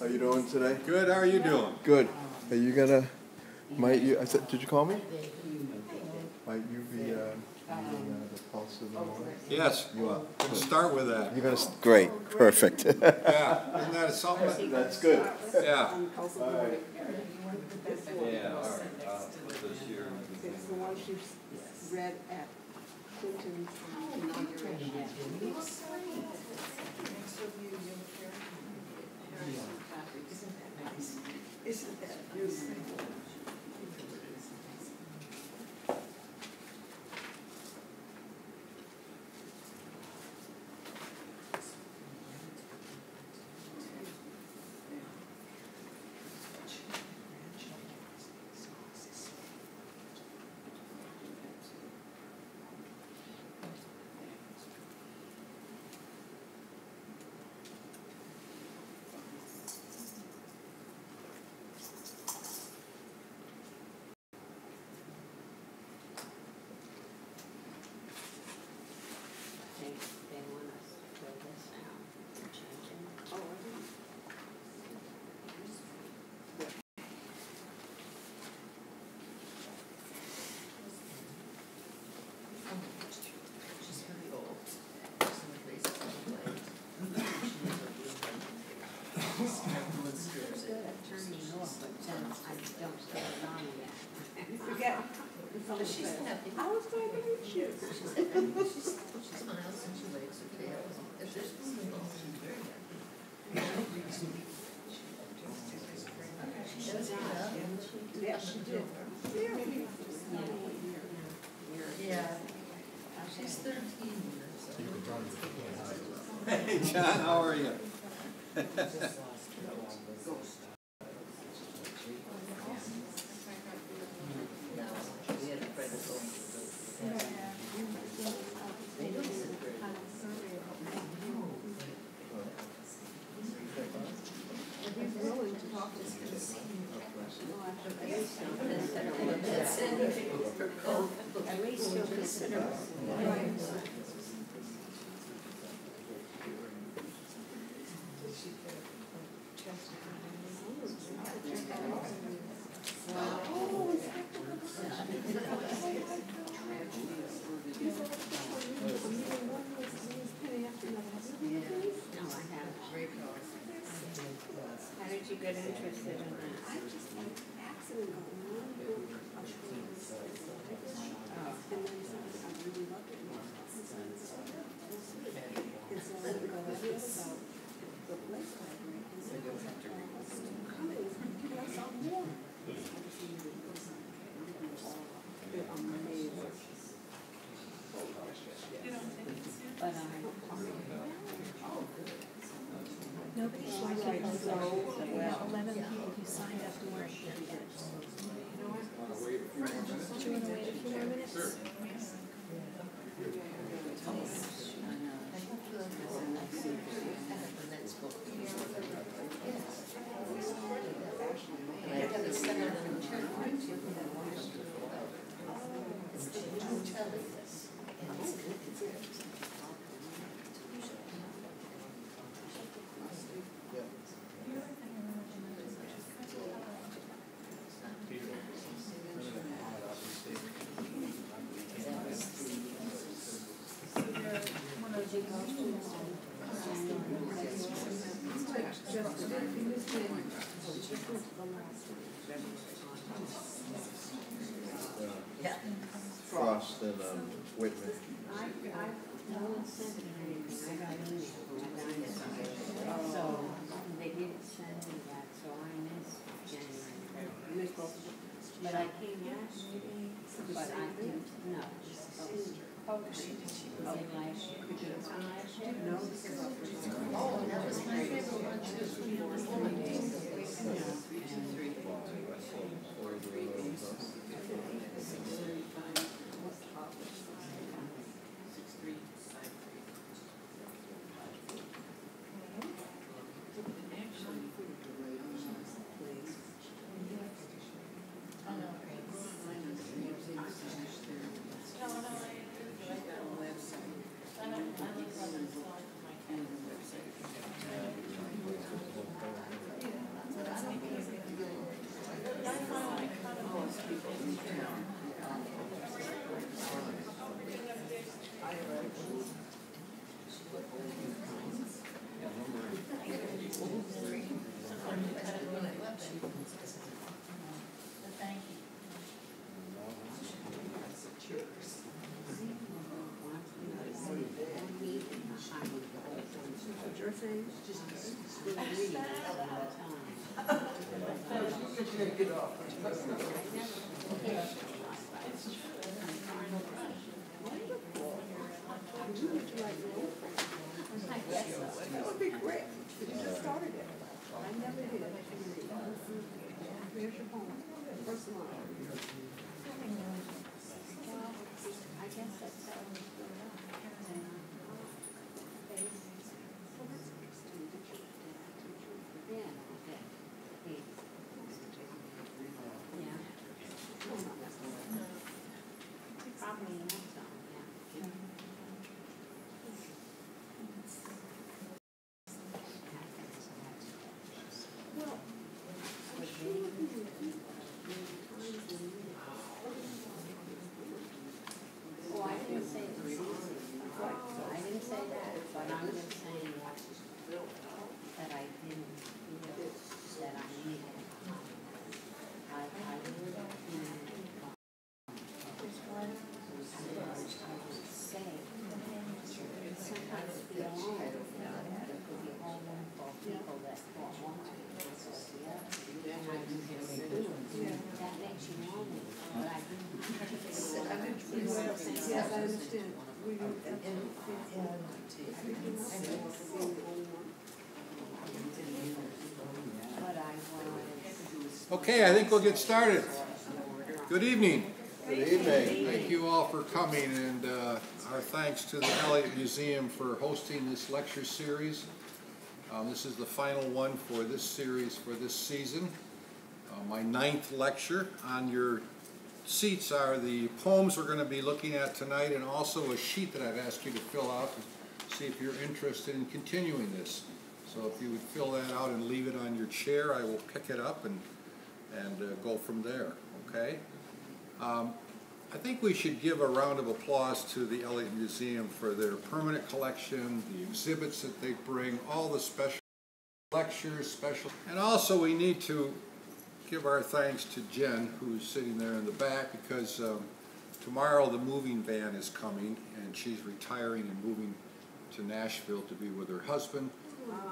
How you doing today? Good. How are you doing? Good. Are you gonna? Might you? I said, did you call me? Might you be reading the pulse of the morning? Yes. You are. Let's start with that. You're gonna. Great. Perfect. Yeah. Isn't that something? That's good. Yeah. All right. Yeah, all right. This year. It's the one she read at Clinton's inauguration. Isn't that beautiful? They want us to fill this out and change it. Oh, I didn't. She's very old. She's in the face of the blade. Good at turning off, but then I don't turn it on yet. You forget. She's happy. I was going to meet you. She smiles and she waves her tail. If there's food involved, she's very happy. She does get up. Yeah, she did. Yeah. She's 13 years old. Hey, John. How are you? At least you'll consider. No, I haven't. How did you get interested in that? I just had an accident on one book of things. And then I really loved it. And so I went about the place library. And so I was coming. And I saw more. They're amazing. But Nobody's like it. So well. 11 people who signed up to work. Do you want to wait a few more minutes? yeah. Frost and Whitman. No one sent me anything. I got an email from my dinosaur. So they didn't send me that, so I missed January. But I came last year, but I didn't, no. Last year. Did you come last year? No. Oh, that was my favorite one too. saying? Good reading all the time. That would be great. You just started it. I never did. Here's your poem. First line. Well, I guess that's how we do it. Yeah, okay. Yeah. Probably not some, yeah. Well, I'm sure you repeat times when you Oh, I didn't say it was easy. I didn't say that, but I'm just saying that I didn't feel that I needed. I really say, sometimes feel alone. There could be a whole room full of people that don't want to, and so yeah, and I just do. That makes you lonely, but I didn't. Yes, I understand. We do everything else is being the only one. But I was. Okay, I think we'll get started. Good evening. Good evening. Thank you all for coming, and our thanks to the Elliott Museum for hosting this lecture series. This is the final one for this series for this season. My 9th lecture. On your seats are the poems we're going to be looking at tonight, and also a sheet that I've asked you to fill out to see if you're interested in continuing this. So if you would fill that out and leave it on your chair, I will pick it up and go from there, okay? I think we should give a round of applause to the Elliott Museum for their permanent collection, the exhibits that they bring, all the special lectures, and also we need to give our thanks to Jen, who's sitting there in the back, because tomorrow the moving van is coming, and she's retiring and moving to Nashville to be with her husband.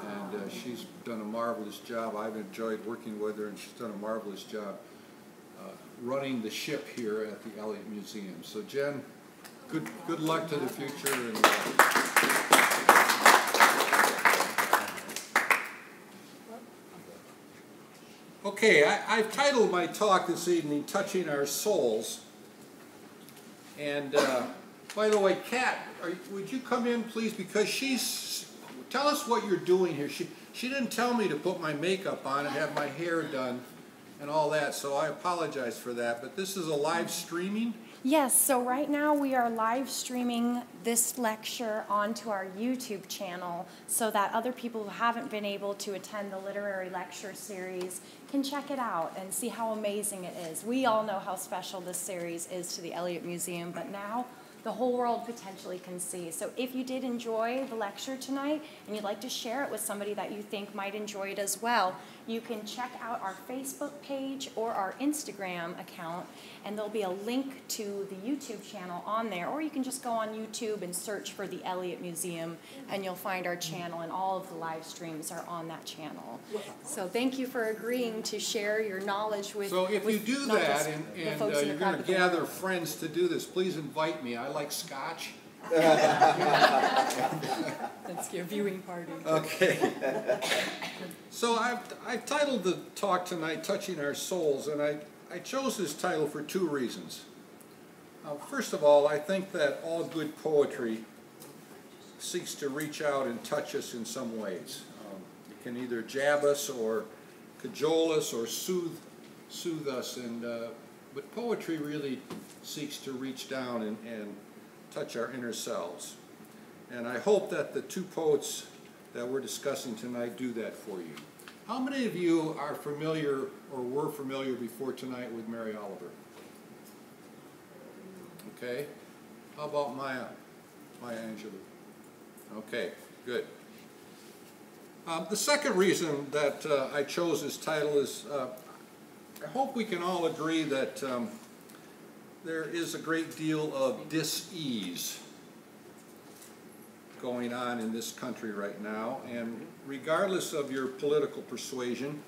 And she's done a marvelous job. I've enjoyed working with her, and she's done a marvelous job running the ship here at the Elliott Museum. So Jen, good luck to the future. And, okay, I've titled my talk this evening, Touching Our Souls. And by the way, Kat, would you come in, please? Because tell us what you're doing here. She didn't tell me to put my makeup on and have my hair done and all that, so I apologize for that. But this is a live streaming? Yes, so right now we are live streaming this lecture onto our YouTube channel so that other people who haven't been able to attend the literary lecture series can check it out and see how amazing it is. We all know how special this series is to the Elliott Museum, but now the whole world potentially can see. So if you did enjoy the lecture tonight and you'd like to share it with somebody that you think might enjoy it as well, you can check out our Facebook page or our Instagram account, and there'll be a link to the YouTube channel on there, or you can just go on YouTube and search for the Elliott Museum, and you'll find our channel, and all of the live streams are on that channel. So thank you for agreeing to share your knowledge with So if you do not that just and the folks in you're the going crowd, to but the gather world. friends to do this, please invite me. I like scotch. That's your viewing party. Okay. So I've titled the talk tonight, Touching Our Souls, and I chose this title for 2 reasons. First of all, I think that all good poetry seeks to reach out and touch us in some ways. It can either jab us or cajole us or soothe us, but poetry really seeks to reach down and touch our inner selves. And I hope that the 2 poets that we're discussing tonight do that for you. How many of you are familiar or were familiar before tonight with Mary Oliver? Okay. How about Maya Angelou? Okay, good. The second reason that I chose this title is I hope we can all agree that there is a great deal of dis-ease going on in this country right now, and regardless of your political persuasion,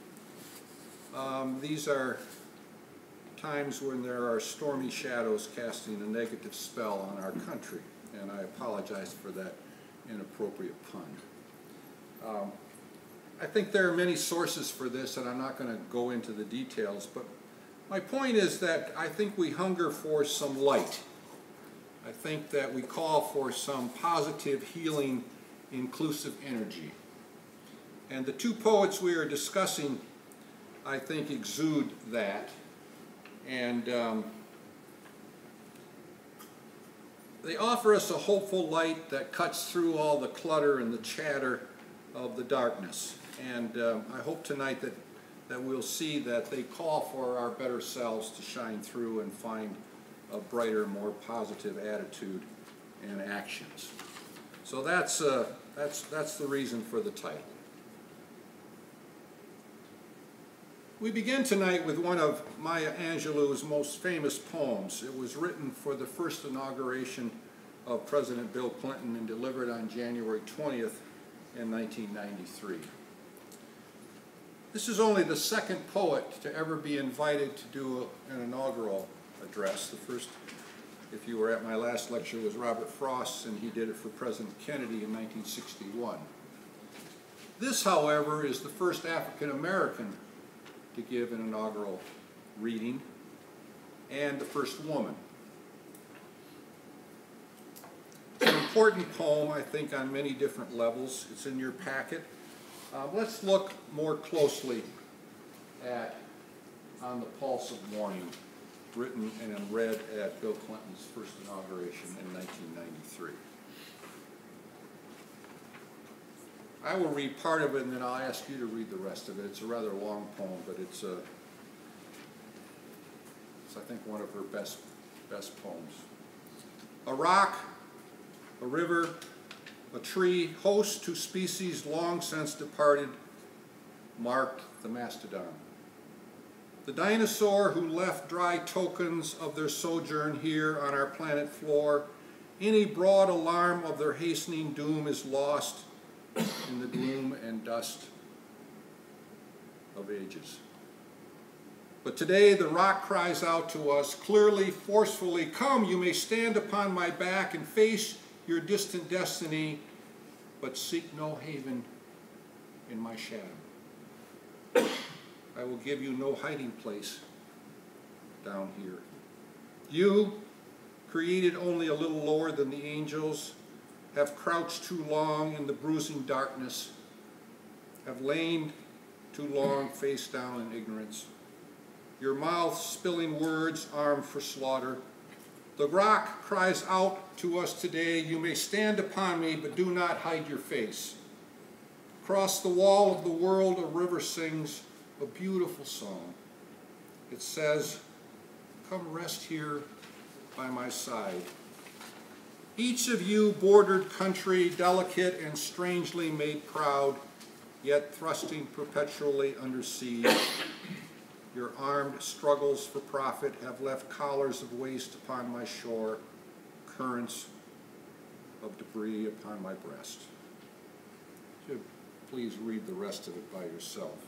these are times when there are stormy shadows casting a negative spell on our country, and I apologize for that inappropriate pun. I think there are many sources for this, and I'm not going to go into the details, but my point is that I think we hunger for some light. I think that we call for some positive, healing, inclusive energy. And the two poets we are discussing, I think, exude that. And they offer us a hopeful light that cuts through all the clutter and the chatter of the darkness. And I hope tonight that we'll see that they call for our better selves to shine through and find a brighter, more positive attitude and actions. So that's the reason for the title. We begin tonight with one of Maya Angelou's most famous poems. It was written for the first inauguration of President Bill Clinton and delivered on January 20th in 1993. This is only the second poet to ever be invited to do an inaugural address. The first, if you were at my last lecture, was Robert Frost, and he did it for President Kennedy in 1961. This, however, is the first African American to give an inaugural reading, and the first woman. It's an important poem, I think, on many different levels. It's in your packet. Let's look more closely at On the Pulse of Morning, written and read at Bill Clinton's first inauguration in 1993. I will read part of it, and then I'll ask you to read the rest of it. It's a rather long poem, but it's I think, one of her best poems. A rock, a river, a tree, host to species long since departed, marked the mastodon. The dinosaur who left dry tokens of their sojourn here on our planet floor, any broad alarm of their hastening doom is lost in the gloom and dust of ages. But today the rock cries out to us, clearly, forcefully, come, you may stand upon my back and face your distant destiny, but seek no haven in my shadow. I will give you no hiding place down here. You, created only a little lower than the angels, have crouched too long in the bruising darkness, have lain too long face down in ignorance. Your mouth spilling words armed for slaughter. The rock cries out to us today, you may stand upon me, but do not hide your face. Across the wall of the world, a river sings a beautiful song. It says, come rest here by my side. Each of you bordered country, delicate and strangely made proud, yet thrusting perpetually under siege. Your armed struggles for profit have left collars of waste upon my shore, currents of debris upon my breast. So please read the rest of it by yourself.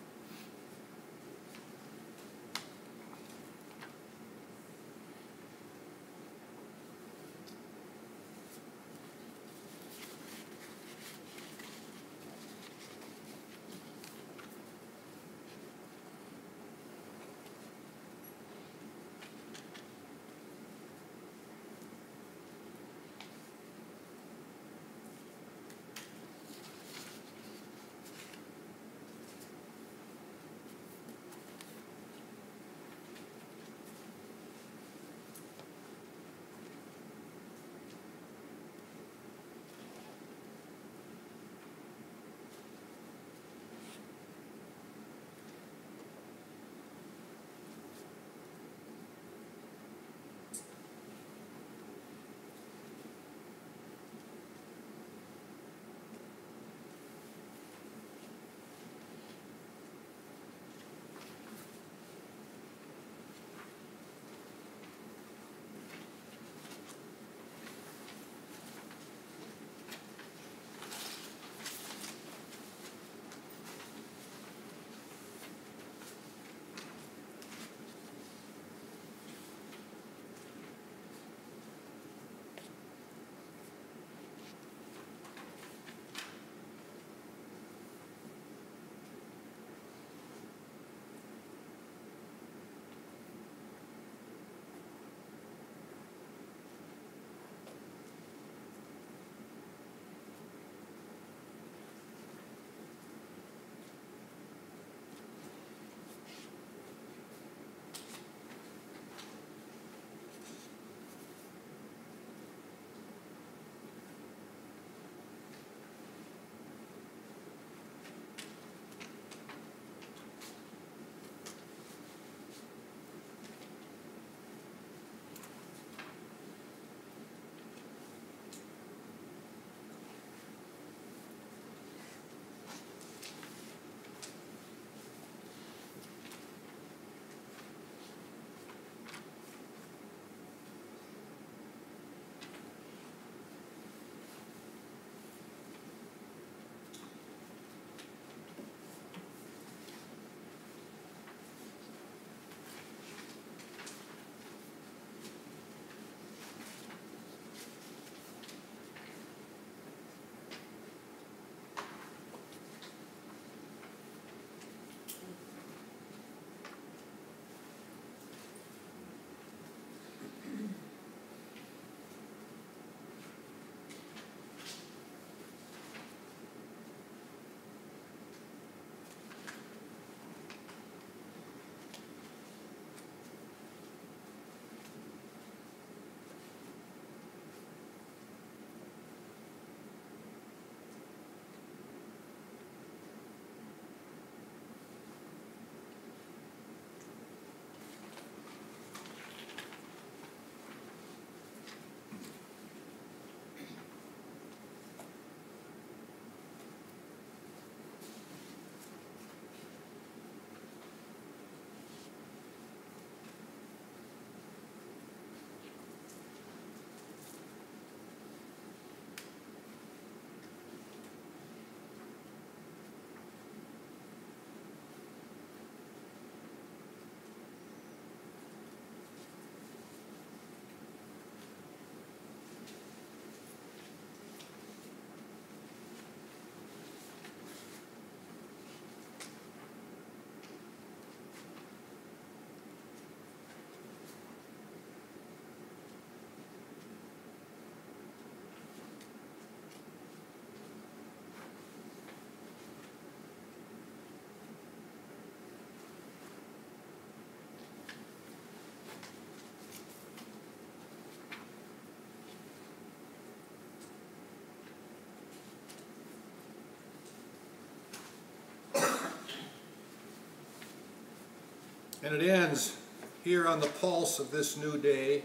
And it ends here on the pulse of this new day.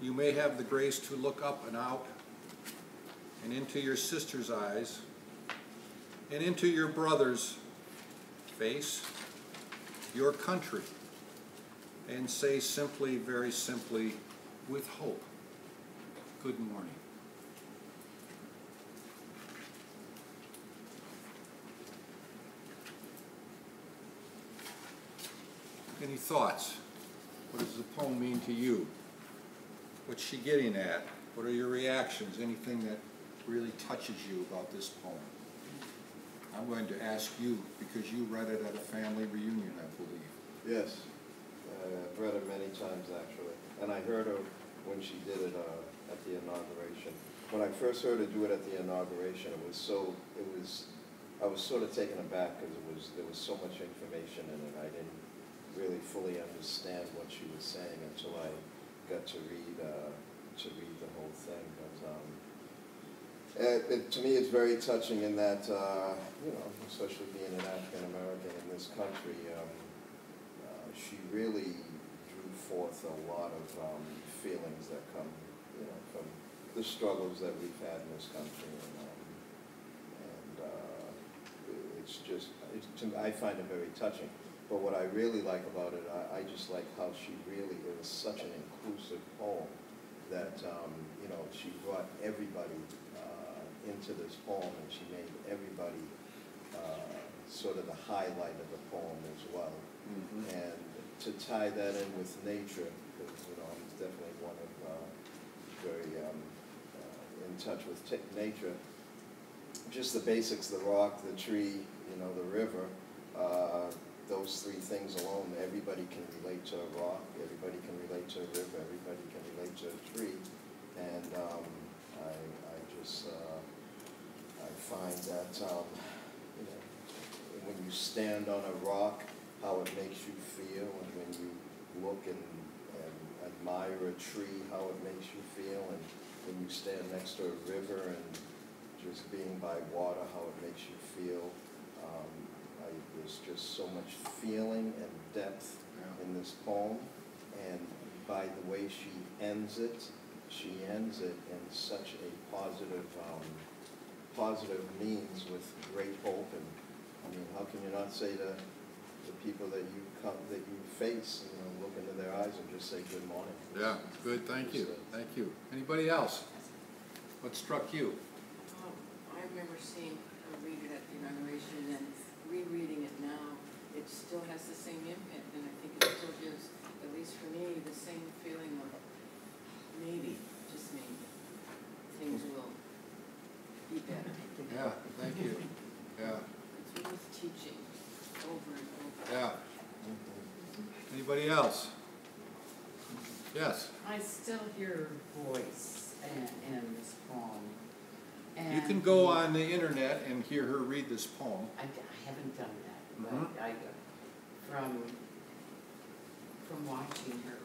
You may have the grace to look up and out and into your sister's eyes and into your brother's face, your country, and say simply, very simply, with hope, good morning. Any thoughts? What does the poem mean to you? What's she getting at? What are your reactions? Anything that really touches you about this poem? I'm going to ask you, because you read it at a family reunion, I believe. Yes, I've read it many times actually, and I heard her when she did it at the inauguration. When I first heard her do it at the inauguration, I was sort of taken aback because there was so much information in it. I didn't really fully understand what she was saying until I got to read the whole thing. But to me, it's very touching in that, especially being an African American in this country, she really drew forth a lot of feelings that come, from the struggles that we've had in this country, I find it very touching. But what I really like about it, I just like how it was such an inclusive poem that, she brought everybody into this poem, and she made everybody sort of the highlight of the poem as well. Mm-hmm. And to tie that in with nature, because, I'm definitely one of very in touch with nature, just the basics, the rock, the tree, the river, those three things alone, everybody can relate to a rock, everybody can relate to a river, everybody can relate to a tree, and I find that when you stand on a rock, how it makes you feel, and when you look and admire a tree, how it makes you feel, and when you stand next to a river and just being by water, how it makes you feel. There's just so much feeling and depth in this poem, and by the way she ends it in such a positive means with great hope. And I mean, how can you not say to the people that you face, look into their eyes and just say good morning? Yeah, good. Thank you. Thank you. Anybody else? What struck you? I remember seeing her read it at the inauguration, and rereading it now, it still has the same impact, and I think it still gives, at least for me, the same feeling of maybe, just maybe, things will be better. Yeah, thank you. Yeah. It's worth teaching over and over. Yeah. Anybody else? Yes. I still hear her voice in this poem. You can go on the internet and hear her read this poem. I haven't done that, but Mm-hmm. from watching her,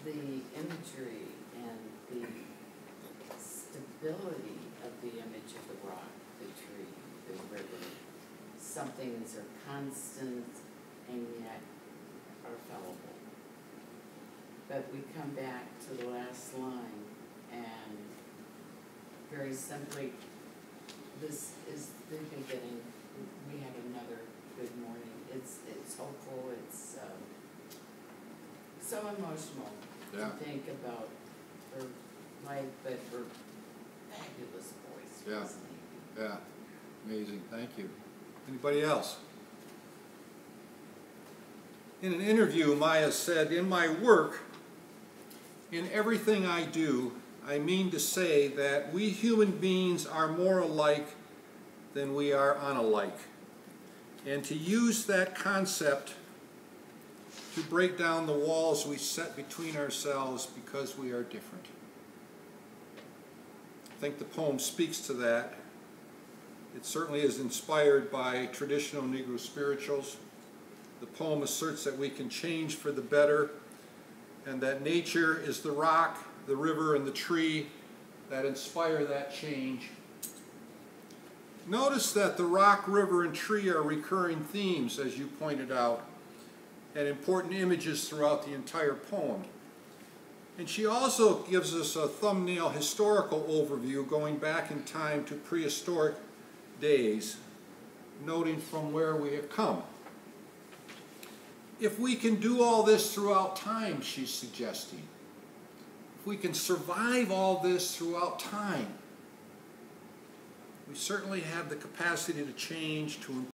the imagery and the stability of the image of the rock, the tree, the river, some things are constant and yet are fallible. But we come back to the last line, and very simply, this is the beginning. We have another good morning. It's hopeful. It's so emotional to think about her life, but her fabulous voice. Yeah. Yeah. Amazing. Thank you. Anybody else? In an interview, Maya said, "In my work, in everything I do, I mean to say that we human beings are more alike than we are unalike. And to use that concept to break down the walls we set between ourselves because we are different." I think the poem speaks to that. It certainly is inspired by traditional Negro spirituals. The poem asserts that we can change for the better, and that nature is the rock, the river, and the tree that inspire that change. Notice that the rock, river, and tree are recurring themes, as you pointed out, and important images throughout the entire poem. And she also gives us a thumbnail historical overview going back in time to prehistoric days, noting from where we have come. If we can do all this throughout time, she's suggesting, if we can survive all this throughout time, we certainly have the capacity to change, to